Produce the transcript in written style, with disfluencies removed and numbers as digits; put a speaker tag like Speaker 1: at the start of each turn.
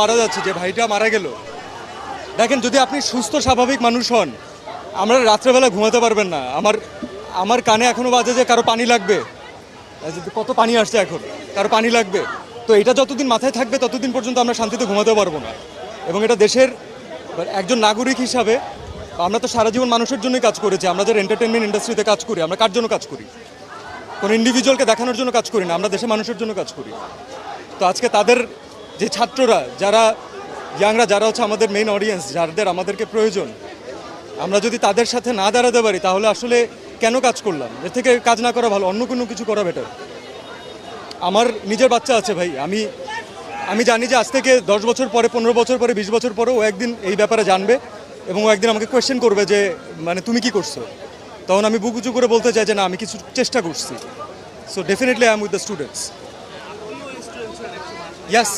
Speaker 1: মারা যাচ্ছে, যে ভাইটা মারা গেল, দেখেন যদি আপনি সুস্থ স্বাভাবিক মানুষ হন, আমরা রাত্রেবেলা ঘুমাতে পারবেন না। আমার কানে এখনও বাজে যে কারো পানি লাগবে, কত পানি আসছে এখন, কারো পানি লাগবে। তো এটা যতদিন মাথায় থাকবে ততদিন পর্যন্ত আমরা শান্তিতে ঘুমাতে পারবো না। এবং এটা দেশের একজন নাগরিক হিসাবে আমরা তো সারা জীবন মানুষের জন্যই কাজ করেছি। আমরা যারা এন্টারটেনমেন্ট ইন্ডাস্ট্রিতে কাজ করি, আমরা কার জন্য কাজ করি? কোনো ইন্ডিভিজুয়ালকে দেখানোর জন্য কাজ করি না, আমরা দেশের মানুষের জন্য কাজ করি। তো আজকে তাদের যে ছাত্ররা, যারা ইয়াংরা, যারা হচ্ছে আমাদের মেইন অডিয়েন্স, যাদের আমাদেরকে প্রয়োজন, আমরা যদি তাদের সাথে না দাঁড়াতে পারি তাহলে আসলে কেন কাজ করলাম? এর থেকে কাজ না করা ভালো, অন্য কোনো কিছু করা বেটার। আমার নিজের বাচ্চা আছে ভাই, আমি জানি যে আজ থেকে 10 বছর পরে, 15 বছর পরে, 20 বছর পরে ও একদিন এই ব্যাপারে জানবে এবং ও একদিন আমাকে কোয়েশ্চেন করবে যে মানে তুমি কি করছো। তখন আমি বুক উঁচু করে বলতে চাই যে না, আমি কিছু চেষ্টা করছি। So definitely I am with the students. Yes.